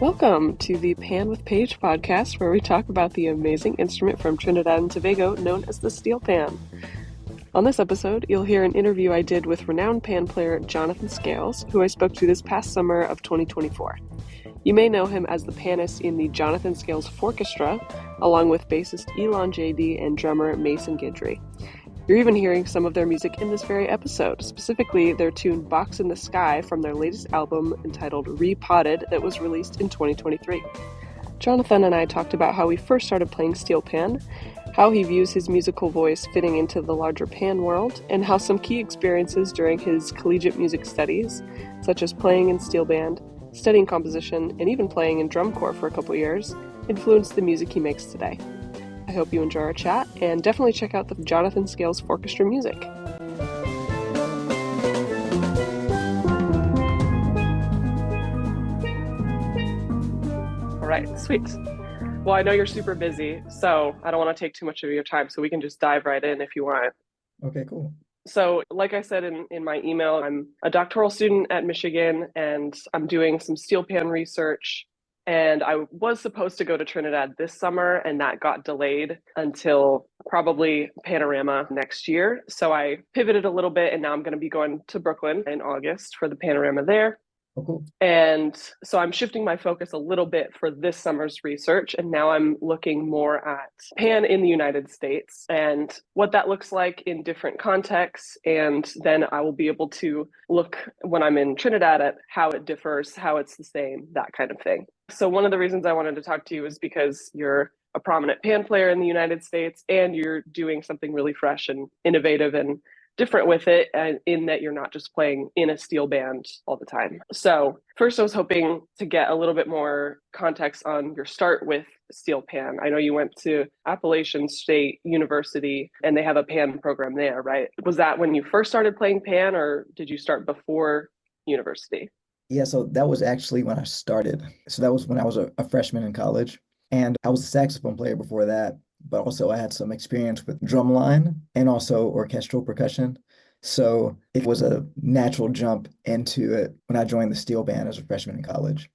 Welcome to the Pan with Paige podcast, where we talk about the amazing instrument from Trinidad and Tobago known as the steel pan. On this episode, you'll hear an interview I did with renowned pan player Jonathan Scales, who I spoke to this past summer of 2024. You may know him as the panist in the Jonathan Scales Fourchestra, along with bassist Elon JD and drummer Mason Guidry. You're even hearing some of their music in this very episode, specifically their tune Box in the Sky from their latest album entitled Repotted that was released in 2023. Jonathan and I talked about how he first started playing steel pan, how he views his musical voice fitting into the larger pan world, and how some key experiences during his collegiate music studies, such as playing in steel band, studying composition, and even playing in drum corps for a couple years, influenced the music he makes today. I hope you enjoy our chat, and definitely check out the Jonathan Scales Fourchestra music. All right, sweet. Well, I know you're super busy, so I don't want to take too much of your time, so we can just dive right in if you want. Okay, cool. So like I said in my email, I'm a doctoral student at Michigan, and I'm doing some steel pan research. And I was supposed to go to Trinidad this summer, and that got delayed until probably Panorama next year. So I pivoted a little bit, and now I'm going to be going to Brooklyn in August for the Panorama there. Oh, cool. And so I'm shifting my focus a little bit for this summer's research. And now I'm looking more at pan in the United States and what that looks like in different contexts. And then I will be able to look when I'm in Trinidad at how it differs, how it's the same, that kind of thing. So one of the reasons I wanted to talk to you is because you're a prominent pan player in the United States and you're doing something really fresh and innovative and different with it, and in that you're not just playing in a steel band all the time. So first I was hoping to get a little bit more context on your start with steel pan. I know you went to Appalachian State University and they have a pan program there, right? Was that when you first started playing pan, or did you start before university? Yeah, so that was actually when I started. So that was when I was a freshman in college. And I was a saxophone player before that, but also I had some experience with drumline and also orchestral percussion. So it was a natural jump into it when I joined the steel band as a freshman in college.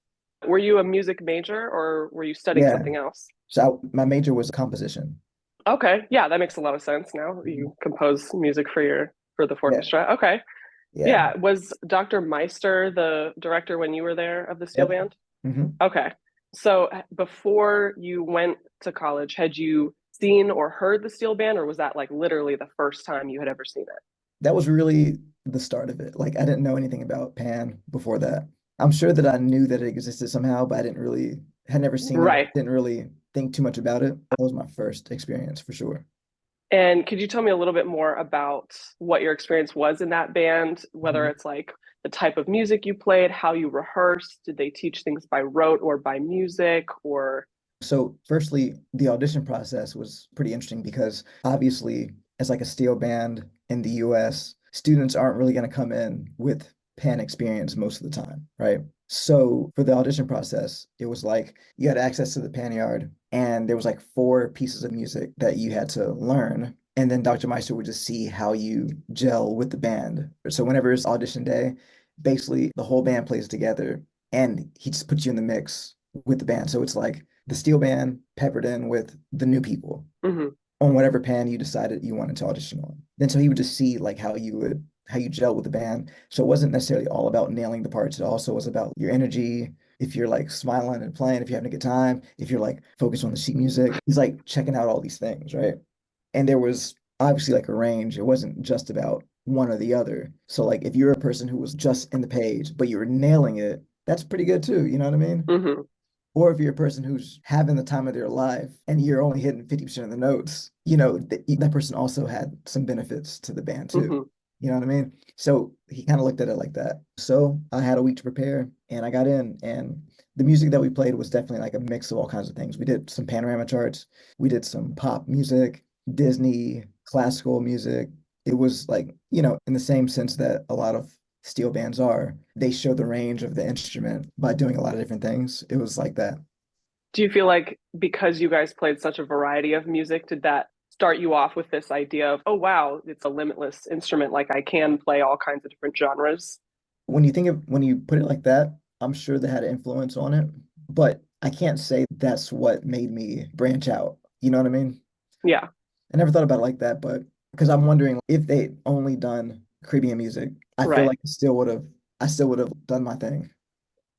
Were you a music major or were you studying Yeah, something else? so my major was composition. Okay, yeah, that makes a lot of sense now. You compose music for the Yeah, orchestra. Okay. yeah, Yeah, was Dr. Meister the director when you were there of the steel yep. band? hmm Okay. So before you went to college, had you seen or heard the steel band, or was that like literally the first time you had ever seen it? That was really the start of it. Like I didn't know anything about Pan before that. I'm sure that I knew that it existed somehow, but I didn't really had never seen it, Right. didn't really think too much about it. That was my first experience for sure. And could you tell me a little bit more about what your experience was in that band, whether Mhm. it's like the type of music you played, how you rehearsed, did they teach things by rote or by music, or So firstly, the audition process was pretty interesting because obviously as like a steel band in the US, students aren't really going to come in with Pan experience most of the time, right? So for the audition process, it was like you had access to the pan yard and there was like four pieces of music that you had to learn. And then Dr. Meister would just see how you gel with the band. So whenever it's audition day, basically the whole band plays together and he just puts you in the mix with the band. So it's like the steel band peppered in with the new people Mhm. on whatever pan you decided you wanted to audition on. Then so he would just see like how you gel with the band. So it wasn't necessarily all about nailing the parts. It also was about your energy. If you're like smiling and playing, if you're having a good time, if you're like focused on the sheet music, he's like checking out all these things, right? And there was obviously like a range. It wasn't just about one or the other. So like if you're a person who was just in the page, but you were nailing it, that's pretty good too. You know what I mean? Mhm. Or if you're a person who's having the time of their life and you're only hitting 50% of the notes, that person also had some benefits to the band too. Mhm. You know what I mean? So he kind of looked at it like that. So I had a week to prepare and I got in, and the music that we played was definitely like a mix of all kinds of things. We did some panorama charts, we did some pop music, Disney, classical music. It was like, in the same sense that a lot of steel bands are, they show the range of the instrument by doing a lot of different things. It was like that. Do you feel like because you guys played such a variety of music, did that start you off with this idea of, oh, wow, it's a limitless instrument, like I can play all kinds of different genres? When you put it like that, I'm sure they had an influence on it, but I can't say that's what made me branch out. You know what I mean? Yeah, I never thought about it like that, but because I'm wondering if they only done Caribbean music, I feel right. like I still would have done my thing.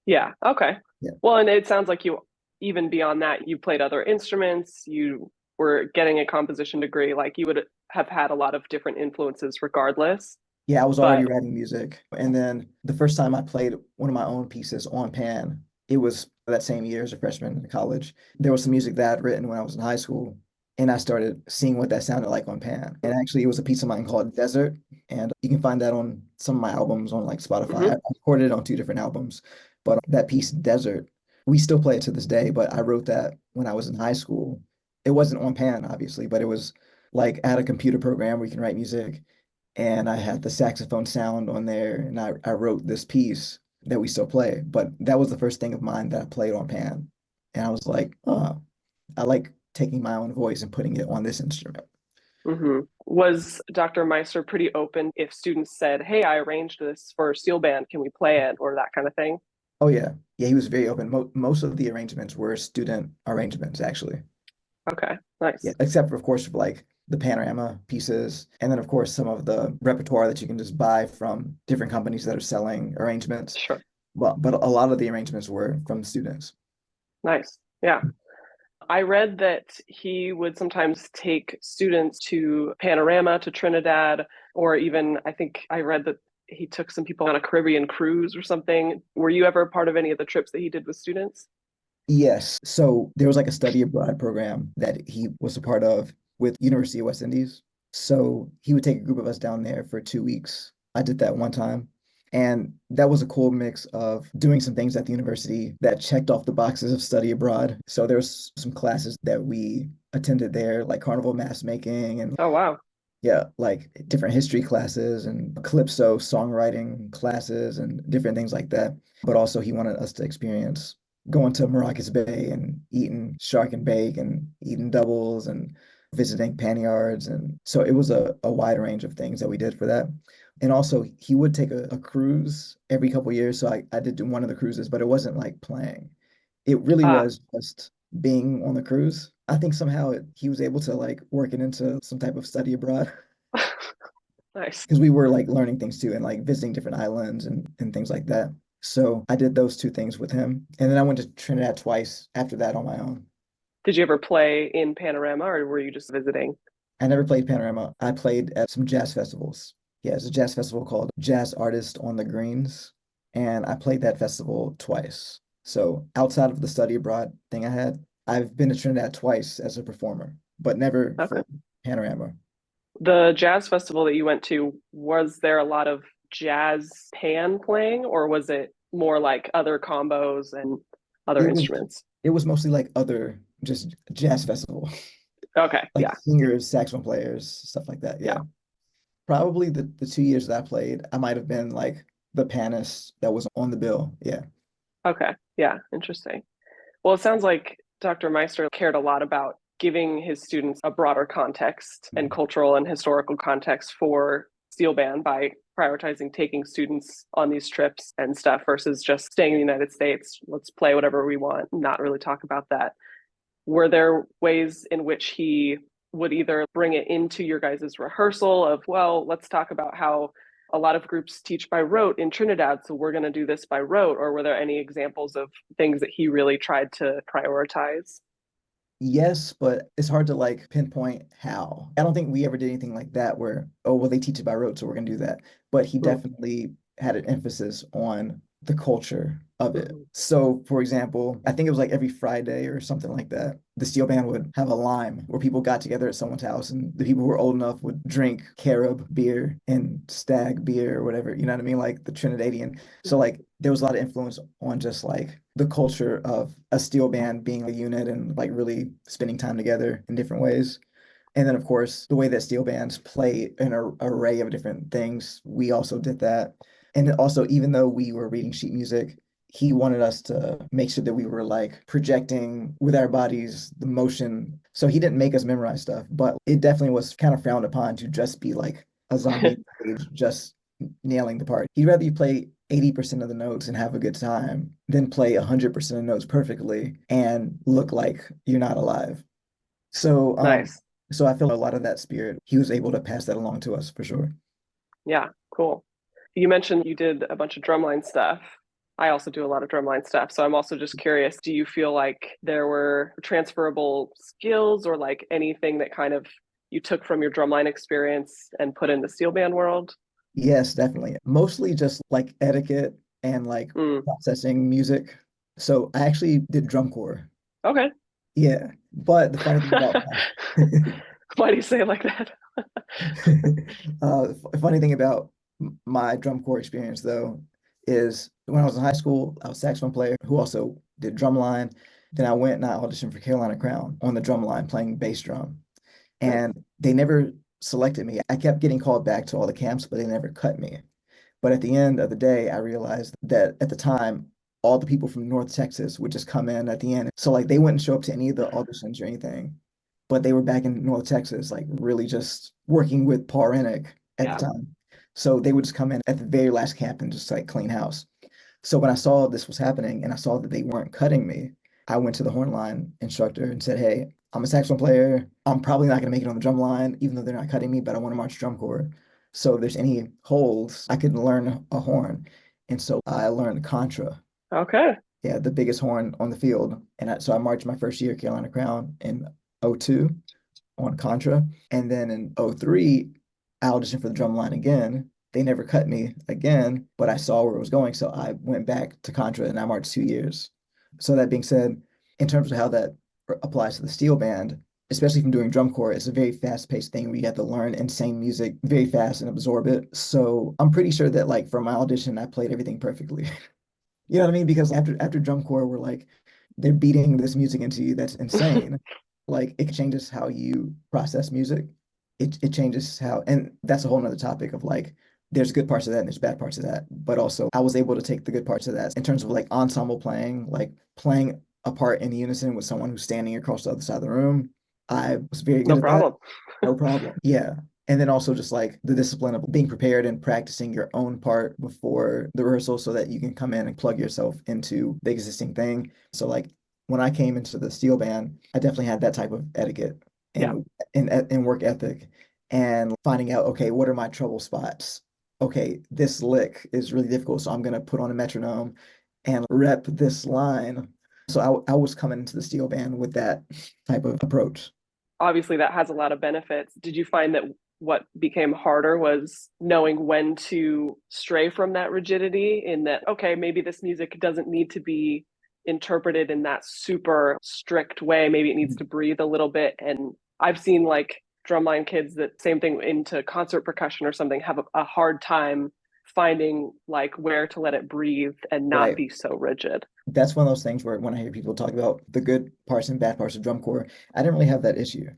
Yeah, okay. Yeah. Well, and it sounds like you, even beyond that, you played other instruments, you were getting a composition degree, like you would have had a lot of different influences regardless. Yeah, I was already But writing music. And then the first time I played one of my own pieces on pan, it was that same year as a freshman in college. There was some music that I'd written when I was in high school, and I started seeing what that sounded like on pan. And actually, it was a piece of mine called Desert, and you can find that on some of my albums on like Spotify. I mhm. recorded it on two different albums, but that piece, Desert, we still play it to this day, but I wrote that when I was in high school. It wasn't on pan, obviously, but it was like I had a computer program where you can write music and I had the saxophone sound on there, and I wrote this piece that we still play. But that was the first thing of mine that I played on pan. And I was like, oh, I like taking my own voice and putting it on this instrument. Was Dr. Meister pretty open if students said, "Hey, I arranged this for steel band, can we play it?" or that kind of thing? Oh yeah. Yeah, he was very open. Most of the arrangements were student arrangements, actually. Okay, Yeah, nice. except for, of course, for like the panorama pieces, and then of course some of the repertoire that you can just buy from different companies that are selling arrangements. Sure. But a lot of the arrangements were from students. Nice. Yeah. I read that he would sometimes take students to Panorama, to Trinidad, or even I think I read that he took some people on a Caribbean cruise or something. Were you ever a part of any of the trips that he did with students? Yes. So there was like a study abroad program that he was a part of with University of West Indies. So he would take a group of us down there for 2 weeks. I did that one time. And that was a cool mix of doing some things at the university that checked off the boxes of study abroad. So there's some classes that we attended there, like carnival mask making and Oh, wow. yeah, like different history classes and calypso songwriting classes and different things like that. But also, he wanted us to experience going to Maracas Bay and eating shark and bake and eating doubles and visiting pan yards. And so it was a wide range of things that we did for that. And also, he would take a cruise every couple of years. So I did do one of the cruises, but it wasn't like playing. It really Ah, was just being on the cruise. I think somehow he was able to like work it into some type of study abroad nice. because we were like learning things too and like visiting different islands and things like that. So I did those two things with him. And then I went to Trinidad twice after that on my own. Did you ever play in Panorama or were you just visiting? I never played Panorama. I played at some jazz festivals. Yeah, it's a jazz festival called Jazz Artist on the Greens. And I played that festival twice. So outside of the study abroad thing I had, I've been to Trinidad twice as a performer, but never Okay. for Panorama. The jazz festival that you went to, was there a lot of jazz pan playing or was it more like other combos and other It was instruments? it was mostly like other just jazz festival, Okay, like yeah, singers, saxophone players, stuff like that. yeah. Yeah. Probably the 2 years that I played, I might have been like the panist that was on the bill. Yeah. Okay, yeah, interesting. Well, it sounds like Dr. Meister cared a lot about giving his students a broader context and Mhm. cultural and historical context for steel band by prioritizing taking students on these trips and stuff versus just staying in the United States. Let's play whatever we want, not really talk about that. Were there ways in which he would either bring it into your guys' rehearsal of, well, let's talk about how a lot of groups teach by rote in Trinidad, so we're going to do this by rote? Or were there any examples of things that he really tried to prioritize? Yes, but it's hard to like pinpoint how. I don't think we ever did anything like that where, oh, well, they teach it by rote, so we're gonna do that. But he Mm-hmm. definitely had an emphasis on the culture of it. Mm-hmm. So, for example, I think it was like every Friday or something like that, the steel band would have a lime where people got together at someone's house and the people who were old enough would drink carob beer and stag beer or whatever, you know what I mean? Like the Trinidadian. So like there was a lot of influence on just like the culture of a steel band being a unit and like really spending time together in different ways. And then, of course, the way that steel bands play an array of different things, we also did that. And also, even though we were reading sheet music, he wanted us to make sure that we were like projecting with our bodies the motion. So he didn't make us memorize stuff, but it definitely was kind of frowned upon to just be like a zombie on stage, just nailing the part. He'd rather you play 80% of the notes and have a good time, than play 100% of notes perfectly and look like you're not alive. So, Nice. so I feel a lot of that spirit, he was able to pass that along to us for sure. Yeah, cool. You mentioned you did a bunch of drumline stuff. I also do a lot of drumline stuff. So I'm also just curious, do you feel like there were transferable skills or like anything that kind of you took from your drumline experience and put in the steel band world? Yes, definitely. Mostly just like etiquette and like Mm, processing music. So I actually did drum corps. okay. Yeah. But the funny thing about Why do you say it like that? funny thing about my drum corps experience though is when I was in high school, I was a saxophone player who also did drum line. Then I went and I auditioned for Carolina Crown on the drum line playing bass drum. Nice. And they never selected me. I kept getting called back to all the camps, but they never cut me. But at the end of the day, I realized that at the time, all the people from North Texas would just come in at the end. So like they wouldn't show up to any of the auditions or anything, but they were back in North Texas, like really just working with Paul Rennick at the Yeah. time. So they would just come in at the very last camp and just like clean house. So when I saw this was happening and I saw that they weren't cutting me, I went to the horn line instructor and said, "Hey, I'm a saxophone player. I'm probably not going to make it on the drum line, even though they're not cutting me, but I want to march drum corps. So if there's any holes, I could learn a horn." And so I learned contra. Okay. Yeah, the biggest horn on the field. And so I marched my first year Carolina Crown in '02 on Contra. And then in '03, I auditioned for the drum line again. They never cut me again, but I saw where it was going. So I went back to Contra and I marched 2 years. So that being said, in terms of how that applies to the steel band, especially from doing drum corps, it's a very fast-paced thing where you have to learn insane music very fast and absorb it. So I'm pretty sure that like for my audition, I played everything perfectly. You know what I mean? Because after drum corps, we're like, they're beating this music into you that's insane. Like it changes how you process music. It changes how, and that's a whole nother topic of like, there's good parts of that and there's bad parts of that. But also I was able to take the good parts of that in terms of like ensemble playing, like playing a part in unison with someone who's standing across the other side of the room. I was very No good at that. problem. No problem. Yeah. And then also just like the discipline of being prepared and practicing your own part before the rehearsal so that you can come in and plug yourself into the existing thing. So like when I came into the steel band, I definitely had that type of etiquette Yeah. and work ethic and finding out, okay, what are my trouble spots? Okay, this lick is really difficult, so I'm gonna put on a metronome and rep this line. So I was coming into the steel band with that type of approach. Obviously that has a lot of benefits. Did you find that what became harder was knowing when to stray from that rigidity in that, okay, maybe this music doesn't need to be interpreted in that super strict way. Maybe it needs to breathe a little bit. And I've seen like drumline kids that same thing into concert percussion or something have a hard time finding like where to let it breathe and not Right. be so rigid. That's one of those things where when I hear people talk about the good parts and bad parts of drum corps, I didn't really have that issue.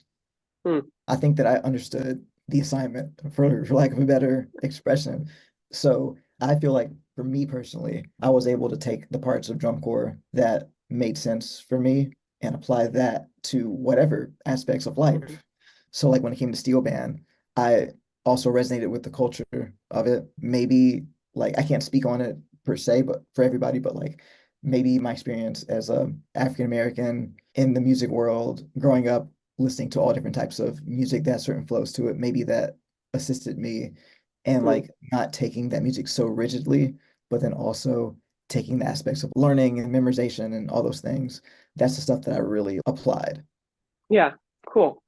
Hmm. I think that I understood the assignment for lack of a better expression. So I feel like for me personally, I was able to take the parts of drum corps that made sense for me and apply that to whatever aspects of Mm-hmm. life. So like when it came to steel band, I also resonated with the culture of it. Maybe like I can't speak on it per se, but for everybody, but like maybe my experience as a African American in the music world growing up listening to all different types of music that has certain flows to it, maybe that assisted me and Hmm. like not taking that music so rigidly, but then also taking the aspects of learning and memorization and all those things. That's the stuff that I really applied. Yeah, cool.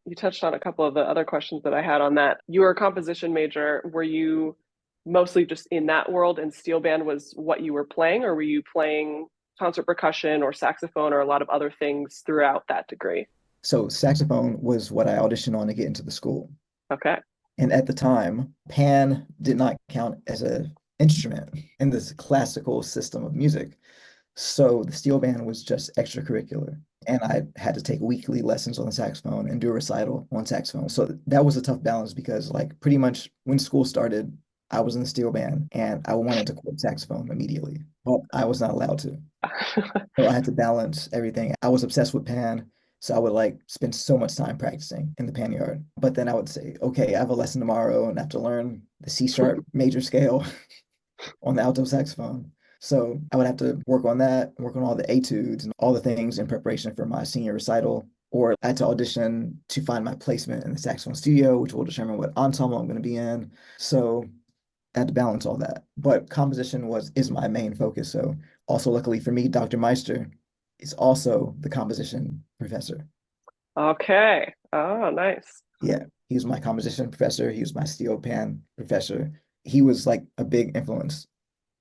You touched on a couple of the other questions that I had on that. You were a composition major. Were you mostly just in that world and steel band was what you were playing, or were you playing concert percussion or saxophone or a lot of other things throughout that degree? So saxophone was what I auditioned on to get into the school. Okay. And at the time, pan did not count as an instrument in this classical system of music. So the steel band was just extracurricular. And I had to take weekly lessons on the saxophone and do a recital on saxophone. So that was a tough balance because like pretty much when school started, I was in the steel band and I wanted to quit saxophone immediately, but I was not allowed to. So I had to balance everything. I was obsessed with pan. So I would like spend so much time practicing in the pan yard. But then I would say, okay, I have a lesson tomorrow and I have to learn the C sharp major scale. on the alto saxophone. So I would have to work on that, work on all the etudes and all the things in preparation for my senior recital. Or I had to audition to find my placement in the saxophone studio, which will determine what ensemble I'm going to be in. So I had to balance all that. But composition is my main focus. So also luckily for me, Dr. Meister is also the composition professor. Okay. Oh, nice. Yeah, he was my composition professor. He was my steel pan professor. He was like a big influence.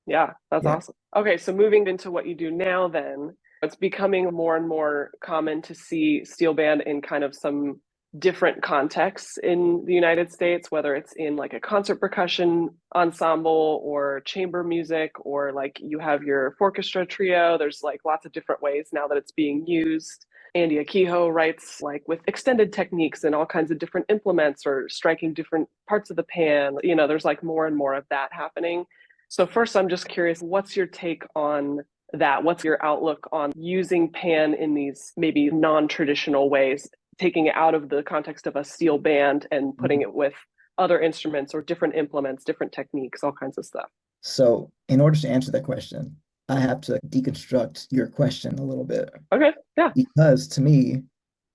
Yeah, that's Yeah. awesome. Okay, so moving into what you do now, then, it's becoming more and more common to see steel band in kind of some different contexts in the United States, whether it's in like a concert percussion ensemble or chamber music, or like you have your orchestra trio. There's like lots of different ways now that it's being used. Andy Akiho writes like with extended techniques and all kinds of different implements or striking different parts of the pan. There's like more and more of that happening. So first, I'm just curious, what's your take on that? What's your outlook on using pan in these maybe non-traditional ways, taking it out of the context of a steel band and putting Mhm. it with other instruments or different implements, different techniques, all kinds of stuff? So, in order to answer that question, I have to deconstruct your question a little bit Okay, yeah. because to me,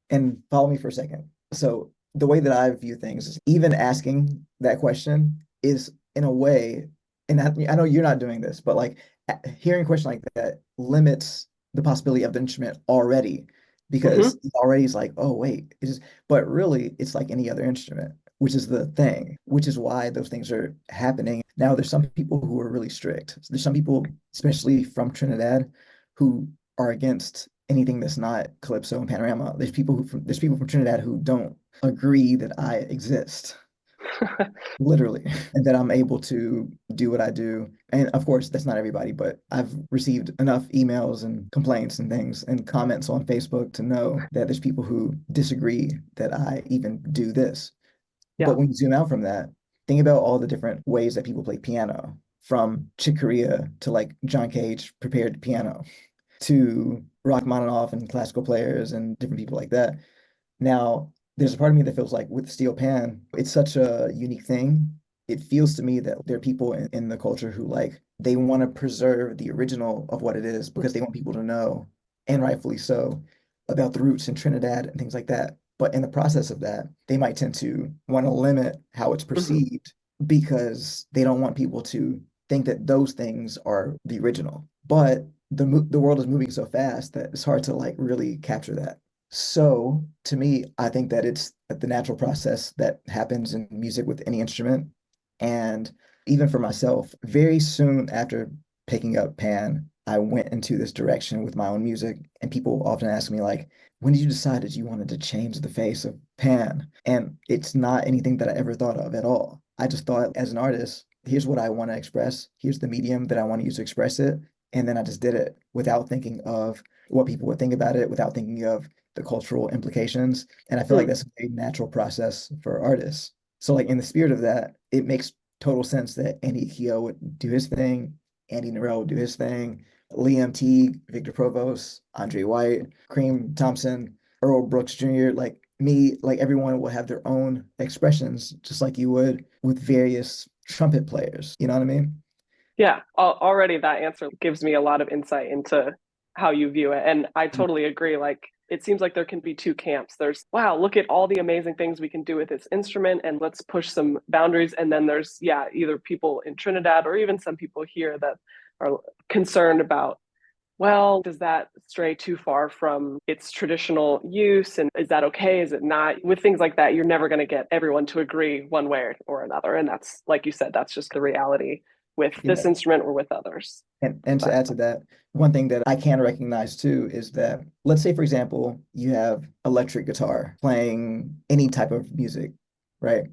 and follow me for a second. So, the way that I view things is even asking that question is in a way, and I know you're not doing this, but like hearing a question like that limits the possibility of the instrument already because Mm-hmm. it already is like, oh, wait, but really it's like any other instrument, which is the thing, which is why those things are happening. Now, there's some people who are really strict. There's some people, especially from Trinidad, who are against anything that's not calypso and panorama. There's people from Trinidad who don't agree that I exist, literally, and that I'm able to do what I do. And of course, that's not everybody, but I've received enough emails and complaints and things and comments on Facebook to know that there's people who disagree that I even do this. But Yeah. when you zoom out from that, think about all the different ways that people play piano, from Chick Corea to like John Cage prepared piano to Rachmaninoff and classical players and different people like that. Now, there's a part of me that feels like with steel pan, it's such a unique thing. It feels to me that there are people in the culture who like they want to preserve the original of what it is because they want people to know, and rightfully so, about the roots in Trinidad and things like that. But in the process of that, they might tend to want to limit how it's Mm-hmm. perceived because they don't want people to think that those things are the original. But the world is moving so fast that it's hard to like really capture that. So to me, I think that it's the natural process that happens in music with any instrument. And even for myself, very soon after picking up pan, I went into this direction with my own music. And people often ask me, like, when did you decide that you wanted to change the face of pan? And it's not anything that I ever thought of at all. I just thought as an artist, here's what I want to express, here's the medium that I want to use to express it. And then I just did it without thinking of what people would think about it, without thinking of the cultural implications. And I feel like Mm. that's a very natural process for artists. So, like in the spirit of that, it makes total sense that Andy Keogh would do his thing, Andy Narell would do his thing, Liam Teague, Victor Provost, Andre White, Cream Thompson, Earl Brooks Jr., like me, like everyone will have their own expressions, just like you would with various trumpet players. You know what I mean? Yeah, already that answer gives me a lot of insight into how you view it. And I totally agree. Like, it seems like there can be two camps. There's, wow, look at all the amazing things we can do with this instrument and let's push some boundaries. And then there's, yeah, either people in Trinidad or even some people here that are concerned about, well, does that stray too far from its traditional use? And is that okay? Is it not? With things like that, you're never going to get everyone to agree one way or another. And that's, like you said, that's just the reality with this Yeah. instrument or with others. And to But add to that, one thing that I can recognize too is that, let's say, for example, you have electric guitar playing any type of music, right?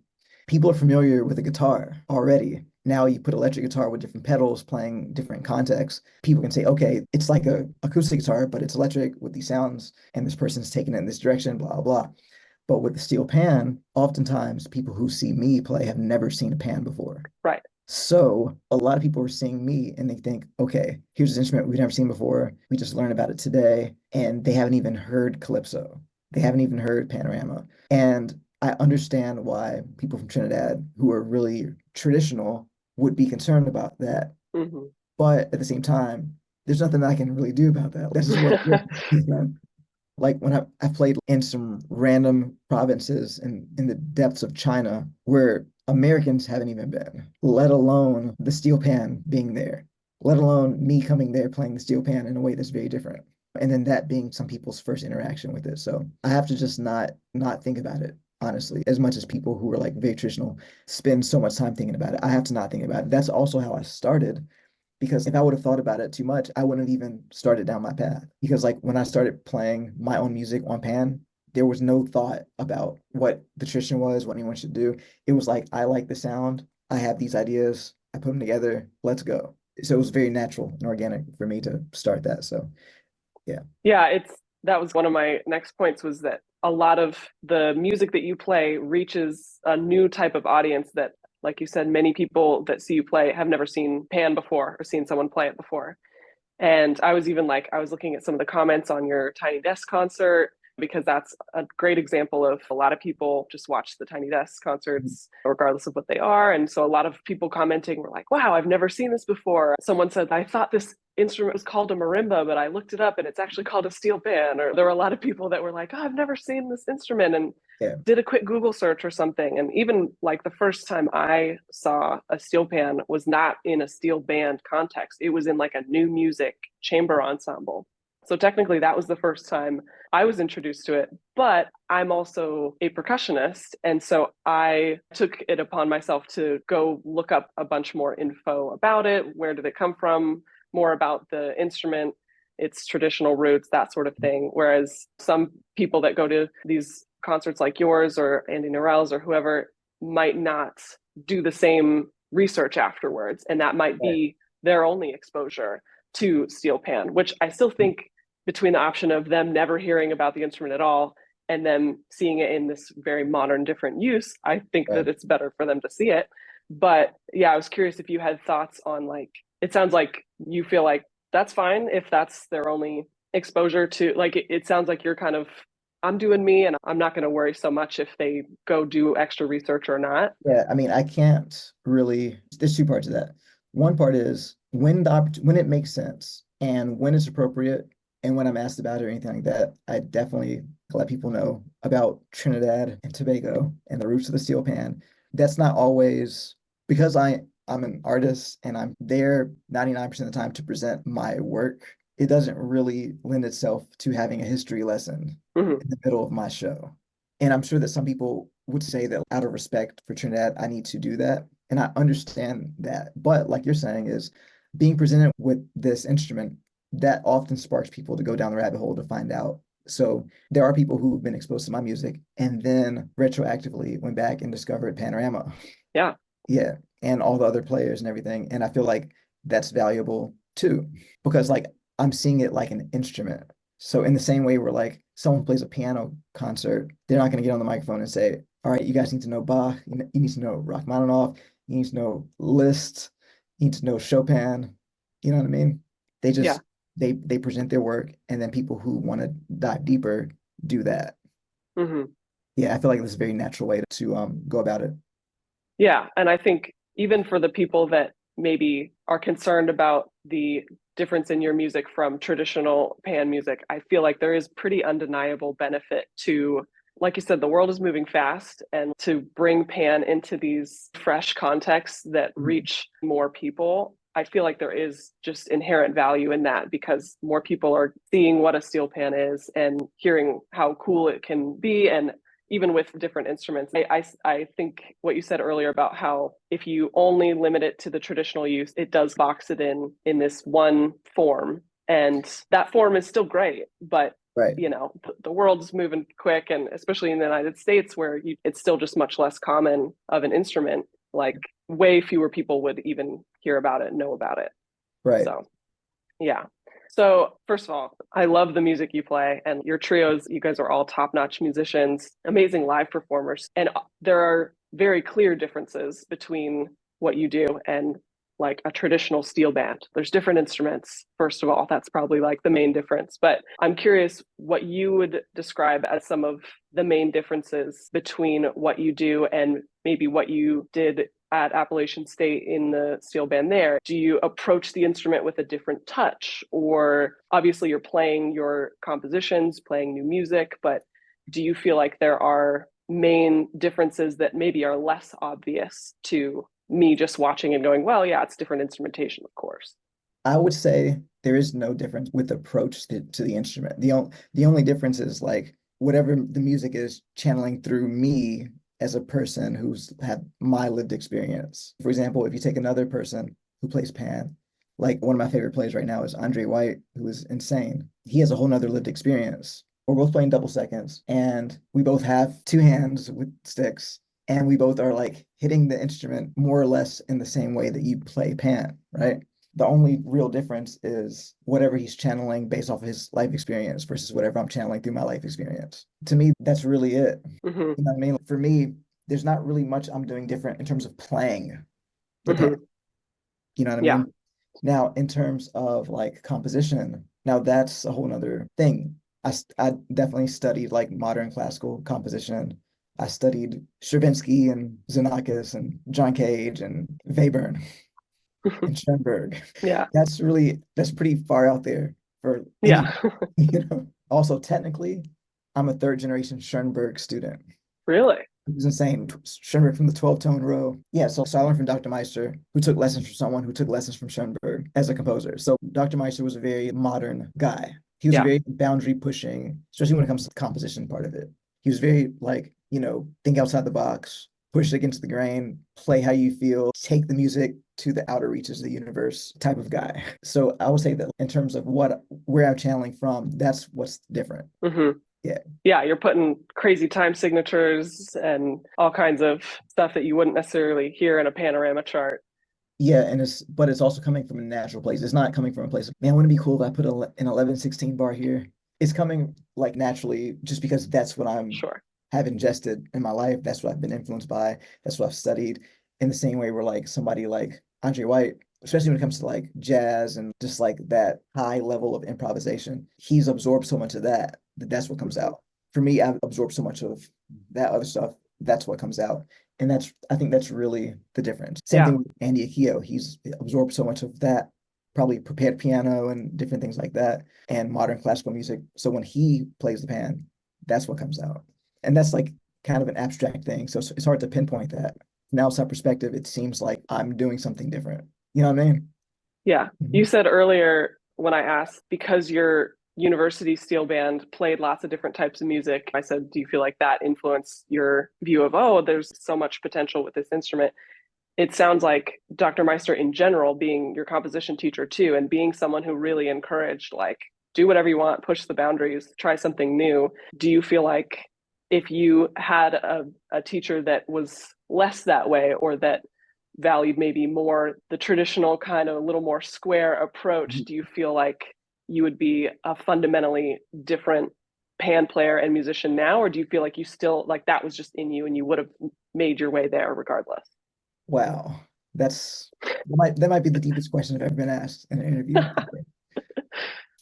People are familiar with a guitar already. Now you put electric guitar with different pedals playing different contexts. People can say, okay, it's like a acoustic guitar, but it's electric with these sounds, and this person's taking it in this direction, blah, blah. But with the steel pan, oftentimes people who see me play have never seen a pan before. right. So a lot of people are seeing me and they think, okay, here's this instrument we've never seen before. We just learned about it today. And they haven't even heard calypso. They haven't even heard panorama. And I understand why people from Trinidad who are really traditional would be concerned about that. Hmm. But at the same time, there's nothing I can really do about that. That's just what it is. Like when I played in some random provinces in the depths of China where Americans haven't even been, let alone the steel pan being there, let alone me coming there playing the steel pan in a way that's very different. And then that being some people's first interaction with it. So I have to just not think about it, honestly, as much as people who are like very traditional spend so much time thinking about it. I have to not think about it. That's also how I started because if I would have thought about it too much, I wouldn't have even started down my path. Because like when I started playing my own music on pan, there was no thought about what the tradition was, what anyone should do. It was like I like the sound, I have these ideas, I put them together, let's go. So it was very natural and organic for me to start that. So yeah. Yeah, that was one of my next points was that a lot of the music that you play reaches a new type of audience that, like you said, many people that see you play have never seen pan before or seen someone play it before. And I was even like, I was looking at some of the comments on your Tiny Desk concert because that's a great example of a lot of people just watch the Tiny Desk concerts regardless of what they are. And so a lot of people commenting were like, wow, I've never seen this before. Someone said, I thought this instrument was called a marimba, but I looked it up and it's actually called a steel pan. Or there were a lot of people that were like, oh, I've never seen this instrument. And Yeah. did a quick Google search or something. And even like the first time I saw a steel pan was not in a steel band context. It was in like a new music chamber ensemble. So technically that was the first time I was introduced to it, but I'm also a percussionist. And so I took it upon myself to go look up a bunch more info about it. Where did it come from? More about the instrument, its traditional roots, that sort of thing. Whereas some people that go to these concerts like yours or Andy Norell's or whoever might not do the same research afterwards. And that might Right. be their only exposure to steel pan, which I still think between the option of them never hearing about the instrument at all and them seeing it in this very modern, different use, I think Right. that it's better for them to see it. But yeah, I was curious if you had thoughts on like, it sounds like you feel like that's fine if that's their only exposure to, like, it sounds like you're kind of, I'm doing me and I'm not going to worry so much if they go do extra research or not. Yeah, I mean, I can't really. There's two parts of that. One part is when it makes sense and when it's appropriate, and when I'm asked about it or anything like that, I definitely let people know about Trinidad and Tobago and the roots of the steel pan. That's not always because I'm an artist and I'm there 99% of the time to present my work. It doesn't really lend itself to having a history lesson Mm-hmm. in the middle of my show. And I'm sure that some people would say that out of respect for Trinidad, I need to do that. And I understand that. But like you're saying, is being presented with this instrument that often sparks people to go down the rabbit hole to find out. So there are people who've been exposed to my music and then retroactively went back and discovered Panorama. Yeah. Yeah. And all the other players and everything. And I feel like that's valuable too, because like I'm seeing it like an instrument. So in the same way where like someone plays a piano concert, they're not going to get on the microphone and say, all right, you guys need to know Bach, you need to know Rachmaninoff, you need to know Liszt, you need to know Chopin. You know what I mean? They Yeah. just they present their work and then people who want to dive deeper do that. Mm-hmm. Yeah, I feel like this is a very natural way to go about it. Yeah. And I think even for the people that maybe are concerned about the difference in your music from traditional pan music, I feel like there is pretty undeniable benefit to, like you said, the world is moving fast, and to bring pan into these fresh contexts that Mhm. reach more people. I feel like there is just inherent value in that because more people are seeing what a steel pan is and hearing how cool it can be, and even with different instruments. I think what you said earlier about how if you only limit it to the traditional use, it does box it in this one form. And that form is still great, but Right. the world is moving quick, and especially in the United States where it's still just much less common of an instrument, like way fewer people would even hear about it, know about it. Right. So yeah. So, first of all, I love the music you play and your trios. You guys are all top notch musicians, amazing live performers. And there are very clear differences between what you do and like a traditional steel band. There's different instruments, first of all. That's probably like the main difference. But I'm curious what you would describe as some of the main differences between what you do and maybe what you did at Appalachian State in the steel band there, do you approach the instrument with a different touch? Or obviously you're playing your compositions, playing new music, but do you feel like there are main differences that maybe are less obvious to me just watching and going, well, yeah, it's different instrumentation, of course. I would say there is no difference with approach to the instrument. The only difference is like whatever the music is channeling through me as a person who's had my lived experience. For example, if you take another person who plays pan, like one of my favorite players right now is Andre White, who is insane. He has a whole nother lived experience. We're both playing double seconds, and we both have two hands with sticks, and we both are like hitting the instrument more or less in the same way that you play pan, right? The only real difference is whatever he's channeling based off of his life experience versus whatever I'm channeling through my life experience. To me, that's really it. Mm-hmm. You know what I mean? For me, there's not really much I'm doing different in terms of playing the pan. Mm-hmm. You know what I Yeah. mean? Now, in terms of like composition, now that's a whole nother thing. I definitely studied like modern classical composition. I studied Stravinsky and Xenakis and John Cage and Webern and Schoenberg. Yeah. That's pretty far out there for Yeah. anybody, you know. Also, technically, I'm a third generation Schoenberg student. Really? It was insane. Schoenberg from the 12-tone row. Yeah, so I learned from Dr. Meister, who took lessons from someone who took lessons from Schoenberg as a composer. So Dr. Meister was a very modern guy. He was Yeah. very boundary pushing, especially when it comes to the composition part of it. He was very like, think outside the box, push against the grain, play how you feel, take the music to the outer reaches of the universe type of guy. So I would say that in terms of where I'm channeling from, that's what's different. Mm-hmm. Yeah. Yeah, you're putting crazy time signatures and all kinds of stuff that you wouldn't necessarily hear in a panorama chart. Yeah, but it's also coming from a natural place. It's not coming from a place of, man, wouldn't it be cool if I put an 11/16 bar here? It's coming like naturally just because that's what I'm Sure. have ingested in my life. That's what I've been influenced by. That's what I've studied. In the same way where like somebody like Andre White, especially when it comes to like jazz and just like that high level of improvisation, he's absorbed so much of that's what comes Mm-hmm. out. For me, I've absorbed so much of that other stuff. That's what comes out. And I think that's really the difference. Same Yeah. thing with Andy Akio. He's absorbed so much of that, probably prepared piano and different things like that, and modern classical music. So when he plays the pan, that's what comes out. And that's like kind of an abstract thing. So it's hard to pinpoint that. From an outside perspective, it seems like I'm doing something different. You know what I mean? Yeah. You Mhm. said earlier when I asked, because your university steel band played lots of different types of music, I said, do you feel like that influenced your view of, oh, there's so much potential with this instrument? It sounds like Dr. Meister in general, being your composition teacher too, and being someone who really encouraged, like, do whatever you want, push the boundaries, try something new. Do you feel like if you had a teacher that was less that way, or that valued maybe more the traditional kind of a little more square approach, do you feel like you would be a fundamentally different pan player and musician now? Or do you feel like you still, like, that was just in you and you would have made your way there regardless? Wow. That's that might be the deepest question I've ever been asked in an interview.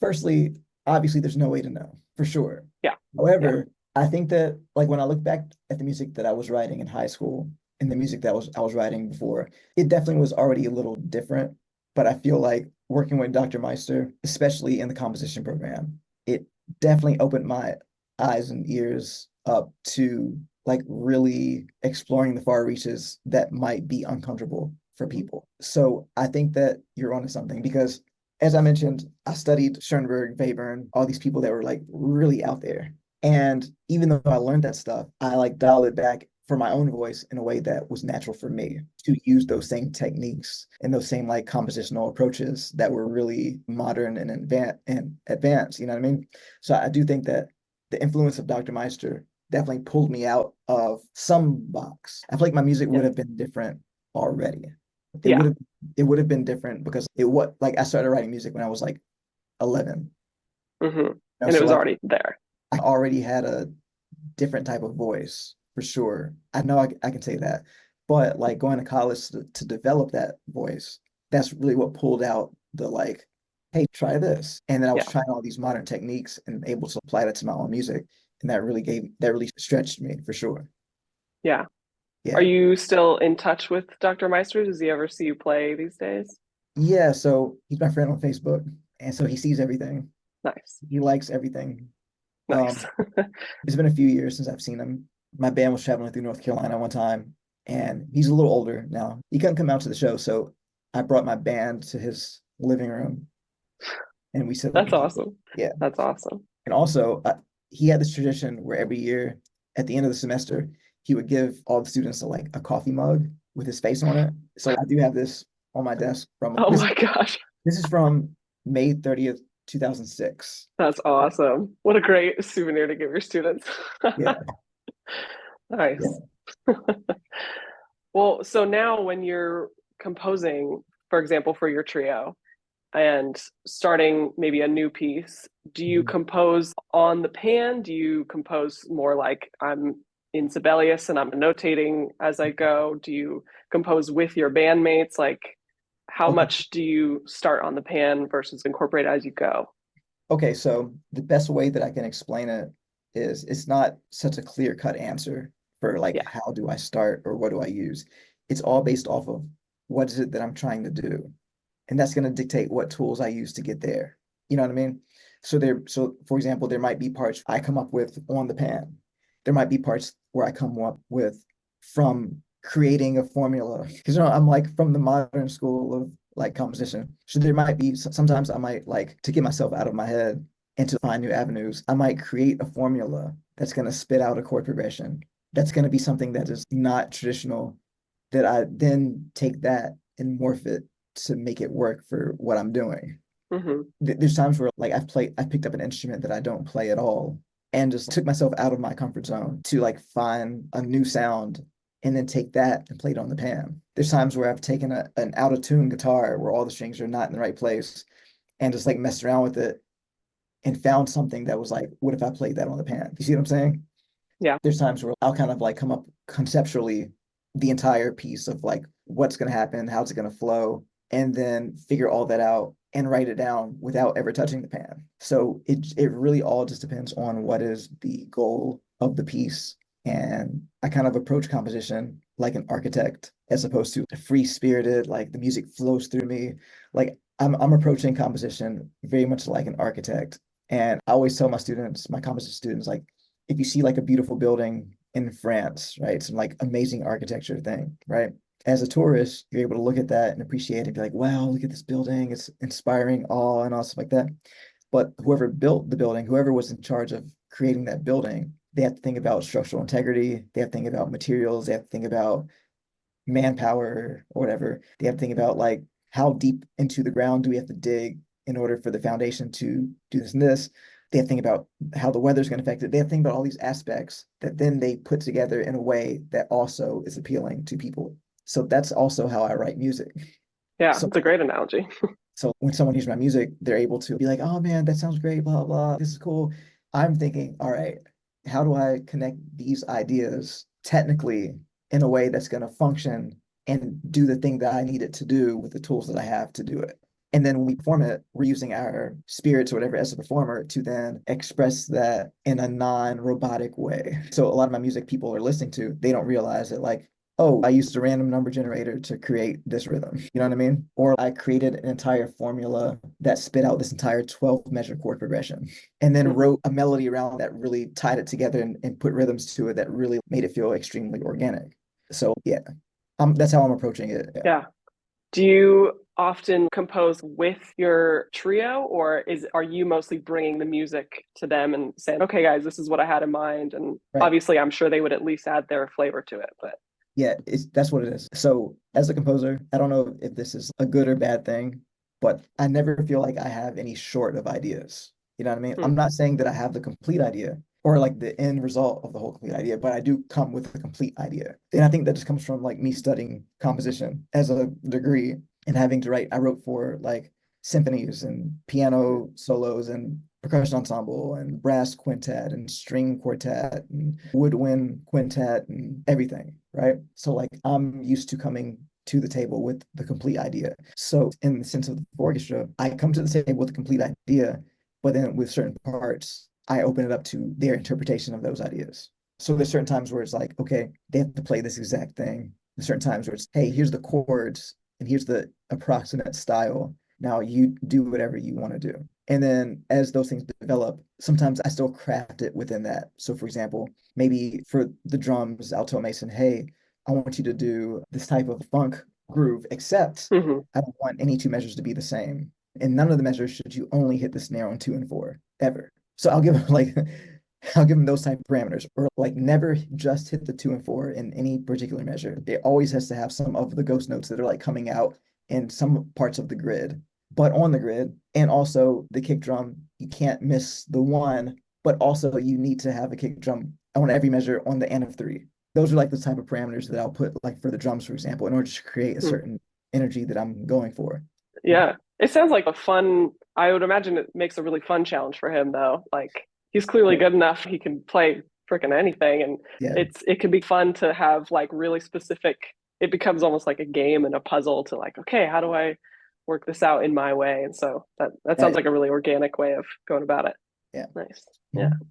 Firstly, obviously there's no way to know for sure. Yeah. Yeah. However, I think that like when I look back at the music that I was writing in high school and the music that I was writing before, it definitely was already a little different. But I feel like working with Dr. Meister, especially in the composition program, it definitely opened my eyes and ears up to like really exploring the far reaches that might be uncomfortable for people. So I think that you're onto something because as I mentioned, I studied Schoenberg, Webern, all these people that were like really out there. And even though I learned that stuff, I like dialed it back for my own voice in a way that was natural for me to use those same techniques and those same like compositional approaches that were really modern and advanced, you know what I mean? So I do think that the influence of Dr. Meister definitely pulled me out of some box. I feel like my music Yeah. would have been different already. It Yeah. would have it would have been different because it what like I started writing music when I was like 11. Mm-hmm. And it So was like already there. I already had a different type of voice for sure. I know I can say that. But like going to college to develop that voice, that's really what pulled out the like, hey, try this. And then I was Yeah. trying all these modern techniques and able to apply that to my own music. And that really stretched me for sure. Yeah. Are Yeah. you still in touch with Dr. Meister? Does he ever see you play these days? Yeah, so he's my friend on Facebook, and so he sees everything. Nice. He likes everything. Nice. Um, it's been a few years since I've seen him. My band was traveling through North Carolina one time, and he's a little older now. He couldn't come out to the show, so I brought my band to his living room, and we set up That's a gig. awesome. Yeah, That's awesome. and also he had this tradition where every year at the end of the semester, he would give all the students like a coffee mug with his face on it. So I do have this on my desk from Oh this. my gosh. This is from May 30th, 2006. That's awesome. What a great souvenir to give your students. Yeah, Nice. yeah. Well, so now when you're composing, for example, for your trio and starting maybe a new piece, do you Mhm. compose on the pan? Do you compose more like I'm in Sibelius and I'm notating as I go? Do you compose with your bandmates? Like, how Okay. much do you start on the pan versus incorporate as you go? Okay, so the best way that I can explain it is it's not such a clear-cut answer for like Yeah. how do I start or what do I use. It's all based off of what is it that I'm trying to do. And that's going to dictate what tools I use to get there. You know what I mean? So for example, there might be parts I come up with on the pan. There might be parts where I come up with from creating a formula. Because I'm like from the modern school of like composition. So there might be sometimes I might like to get myself out of my head and to find new avenues. I might create a formula that's going to spit out a chord progression. That's going to be something that is not traditional, that I then take that and morph it to make it work for what I'm doing. Hmm. There's times where like I picked up an instrument that I don't play at all and just took myself out of my comfort zone to like find a new sound and then take that and play it on the pan. There's times where I've taken an out of tune guitar where all the strings are not in the right place and just like messed around with it and found something that was like, what if I played that on the pan? You see what I'm saying? Yeah. There's times where I'll kind of like come up conceptually the entire piece of like what's going to happen, how's it going to flow, and then figure all that out and write it down without ever touching the pan. So it really all just depends on what is the goal of the piece. And I kind of approach composition like an architect as opposed to free spirited, like the music flows through me. Like I'm approaching composition very much like an architect. And I always tell my students, my composition students, like if you see like a beautiful building in France, right? Some like amazing architecture thing, right? As a tourist, you're able to look at that and appreciate it and be like, wow, look at this building. It's inspiring awe and all stuff like that. But whoever built the building, whoever was in charge of creating that building, they have to think about structural integrity. They have to think about materials. They have to think about manpower or whatever. They have to think about like how deep into the ground do we have to dig in order for the foundation to do this and this. They have to think about how the weather's going to affect it. They have to think about all these aspects that then they put together in a way that also is appealing to people. So that's also how I write music. Yeah. So It's a great analogy. so when someone hears my music, they're able to be like, oh man, that sounds great, blah, blah, this is cool. I'm thinking, all right, how do I connect these ideas technically in a way that's going to function and do the thing that I need it to do with the tools that I have to do it? And then when we perform it, we're using our spirits or whatever as a performer to then express that in a non-robotic way. So a lot of my music people are listening to, they don't realize that like, oh, I used a random number generator to create this rhythm. You know what I mean? Or I created an entire formula that spit out this entire 12 measure chord progression and then Hmm. wrote a melody around that really tied it together and put rhythms to it that really made it feel extremely organic. So yeah, that's how I'm approaching it. Yeah. Yeah. Do you often compose with your trio, or are you mostly bringing the music to them and saying, "Okay, guys, this is what I had in mind"? And Right. obviously, I'm sure they would at least add their flavor to it. But Yeah, that's what it is. So as a composer, I don't know if this is a good or bad thing, but I never feel like I have any short of ideas. You know what I mean? hmm, I'm not saying that I have the complete idea or like the end result of the whole complete idea, but I do come with a complete idea. And I think that just comes from like me studying composition as a degree and having to write. I wrote for like symphonies and piano solos and percussion ensemble and brass quintet and string quartet and woodwind quintet and everything, right? So like I'm used to coming to the table with the complete idea. So in the sense of the orchestra, I come to the table with a complete idea, but then with certain parts, I open it up to their interpretation of those ideas. So there's certain times where it's like, okay, they have to play this exact thing. There's certain times where it's, hey, here's the chords and here's the approximate style. Now you do whatever you want to do. And then as those things develop, sometimes I still craft it within that. So for example, maybe for the drums, I'll tell Mason, hey, I want you to do this type of funk groove, except Hmm. I don't want any two measures to be the same. And none of the measures should you only hit the snare on 2 and 4 ever. So I'll give him like I'll give him those type of parameters, or like never just hit the 2 and 4 in any particular measure. It always has to have some of the ghost notes that are like coming out in some parts of the grid, but on the grid. And also the kick drum, you can't miss the one, but also you need to have a kick drum on every measure on the N of 3. Those are like the type of parameters that I'll put like for the drums, for example, in order to create a certain energy that I'm going for. Yeah. It sounds like a fun, I would imagine it makes a really fun challenge for him though. Like he's clearly good enough. He can play freaking anything. And Yeah. it can be fun to have like really specific, it becomes almost like a game and a puzzle to like, okay, how do I work this out in my way? And so that sounds Right. like a really organic way of going about it. Yeah. Nice. Yeah. Mhm.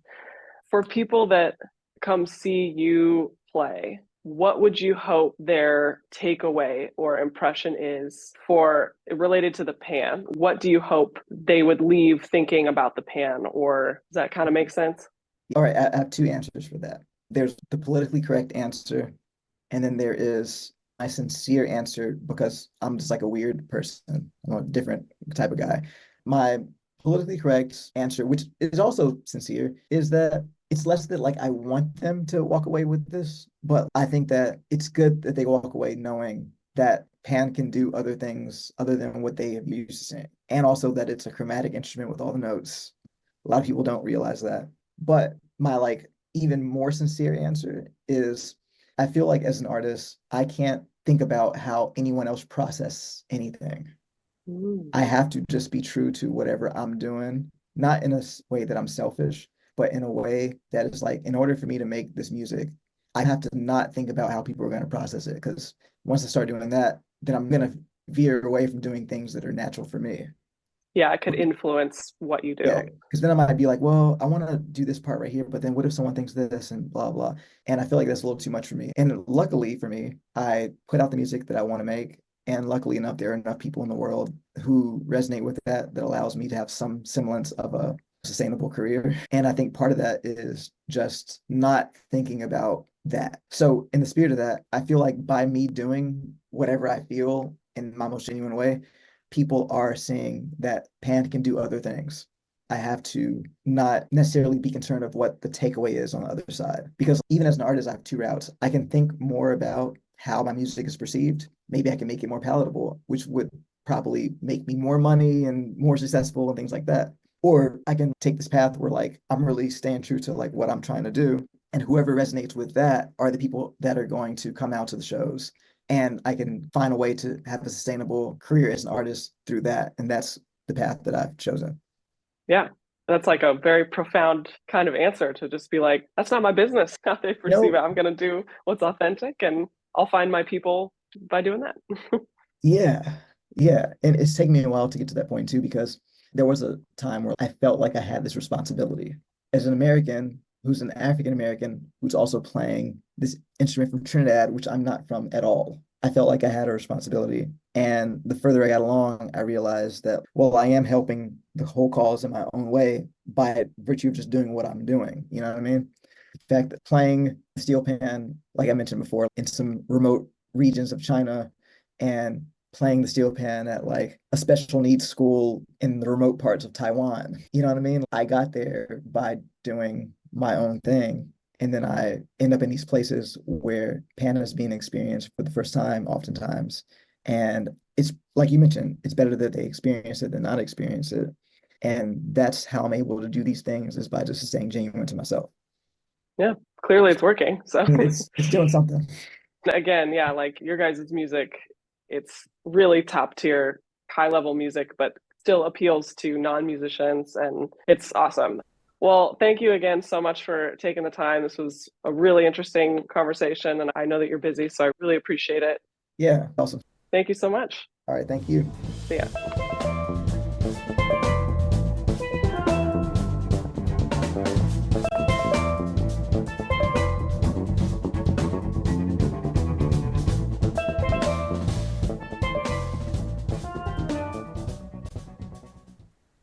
For people that come see you play, what would you hope their takeaway or impression is for related to the pan? What do you hope they would leave thinking about the pan? Or does that kind of make sense? All right, I have two answers for that. There's the politically correct answer, and then there is my sincere answer because I'm just like a weird person. I'm a different type of guy. My politically correct answer, which is also sincere, is that it's less that like I want them to walk away with this, but I think that it's good that they walk away knowing that pan can do other things other than what they have used to saying, and also that it's a chromatic instrument with all the notes. A lot of people don't realize that. But my like even more sincere answer is I feel like as an artist, I can't think about how anyone else process anything. Mm. I have to just be true to whatever I'm doing, not in a way that I'm selfish, but in a way that is like, in order for me to make this music, I have to not think about how people are going to process it. Because once I start doing that, then I'm going to veer away from doing things that are natural for me. Yeah, it could influence what you Yeah, do. because then I might be like, well, I want to do this part right here, but then what if someone thinks this and blah blah. And I feel like that's a little too much for me. And luckily for me, I put out the music that I want to make, and luckily enough, there are enough people in the world who resonate with that that allows me to have some semblance of a sustainable career. And I think part of that is just not thinking about that. So in the spirit of that, I feel like by me doing whatever I feel in my most genuine way, people are seeing that Pan can do other things. I have to not necessarily be concerned of what the takeaway is on the other side. Because even as an artist, I have two routes. I can think more about how my music is perceived. Maybe I can make it more palatable, which would probably make me more money and more successful and things like that. Or I can take this path where like I'm really staying true to like what I'm trying to do. And whoever resonates with that are the people that are going to come out to the shows, and I can find a way to have a sustainable career as an artist through that. And that's the path that I've chosen. Yeah. That's like a very profound kind of answer to just be like, that's not my business how they You perceive it. know, I'm going to do what's authentic and I'll find my people by doing that. yeah, yeah. And it's taken me a while to get to that point too, because there was a time where I felt like I had this responsibility as an American who's an African American who's also playing this instrument from Trinidad, which I'm not from at all. I felt like I had a responsibility. And the further I got along, I realized that, well, I am helping the whole cause in my own way by virtue of just doing what I'm doing. You know what I mean? The fact that playing steel pan, like I mentioned before, in some remote regions of China and playing the steel pan at like a special needs school in the remote parts of Taiwan. You know what I mean? I got there by doing my own thing. And then I end up in these places where pan is being experienced for the first time, oftentimes. And it's like you mentioned, it's better that they experience it than not experience it. And that's how I'm able to do these things is by just staying genuine to myself. Yeah, clearly it's working. So I mean, it's doing something. again, yeah, like your guys' music, it's really top tier, high level music, but still appeals to non-musicians and it's awesome. Well, thank you again so much for taking the time. This was a really interesting conversation and I know that you're busy, so I really appreciate it. Yeah, awesome. Thank you so much. All right, thank you. See ya.